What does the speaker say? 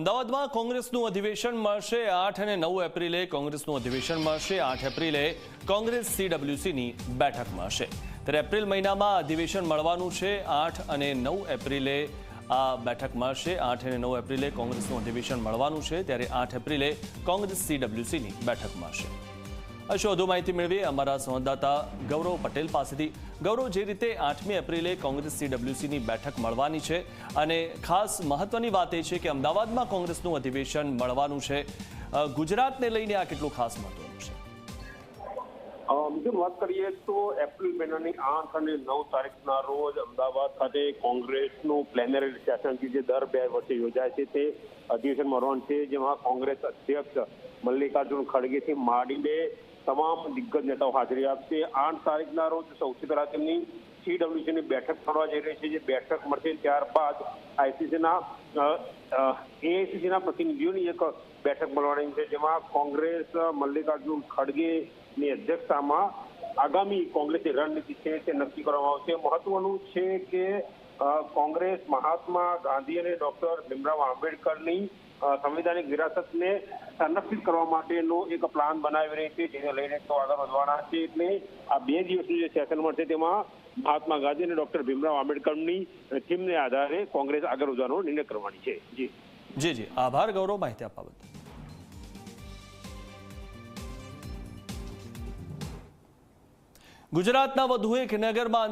અમદાવાદમાં કોંગ્રેસનું અધિવેશન મળશે 8 અને 9 એપ્રિલે કોંગ્રેસનું અધિવેશન મળશે 8 એપ્રિલે કોંગ્રેસ CWCની બેઠક મળશે ત્યારે એપ્રિલ મહિનામાં અધિવેશન મળવાનું છે 8 અને 9 એપ્રિલે આ બેઠક મળશે 8 અને 9 એપ્રિલે કોંગ્રેસનું અધિવેશન મળવાનું છે ત્યારે 8 એપ્રિલે કોંગ્રેસ CWCની બેઠક મળશે। વધુ માહિતી મેળવીએ અમારા સંવાદદાતા ગૌરવ પટેલ પાસેથી। ગૌરવ, જે રીતે 8મી એપ્રિલે કોંગ્રેસ CWCની બેઠક મળવાની છે અને ખાસ મહત્વની વાત એ છે કે અમદાવાદમાં કોંગ્રેસનું અધિવેશન મળવાનું છે, ગુજરાતને લઈને આ કેટલું ખાસ મહત્વનું છે? જો વાત કરીએ તો એપ્રિલ મહિનાની 8 અને 9 તારીખના રોજ અમદાવાદ ખાતે કોંગ્રેસનું પ્લેનરી સેશન જે દર 2 વર્ષે યોજાય છે તે અધિવેશન મળવાનું છે, જેમાં કોંગ્રેસ અધ્યક્ષ મલ્લિકાર્જુન ખડગેથી માંડીને તમામ દિગ્ગજ નેતાઓ હાજરી આપશે। 8 તારીખના રોજ સૌથી પહેલા તેમની CWCની બેઠક થવા જઈ રહી છે। જે બેઠક મળશે ત્યારબાદ AICCના પ્રતિનિધિઓની એક બેઠક મળવાની છે, જેમાં કોંગ્રેસ મલ્લિકાર્જુન ખડગેની અધ્યક્ષતામાં આગામી કોંગ્રેસની રણનીતિ છે તે નક્કી કરવામાં આવશે। મહત્વનું છે કે કોંગ્રેસ મહાત્મા ગાંધી અને ડોક્ટર ભીમરાવ આંબેડકરની સંવિધાનિક વિરાસતને સંરક્ષિત કરવા માટેનો એક પ્લાન બનાવી રહી છે, જેને લઈને તો આગળ વધવાના છે। એટલે આ 2 દિવસનું જે સેશન મળશે તેમાં મહાત્મા ગાંધી અને ડોક્ટર ભીમરાવ આંબેડકરની થીમને આધારે કોંગ્રેસ આગળ વધવાનો નિર્ણય કરવાની છે। જી, આભાર ગૌરવ, માહિતી આપવા બદલ। ગુજરાતના વધુ એક નગરમાં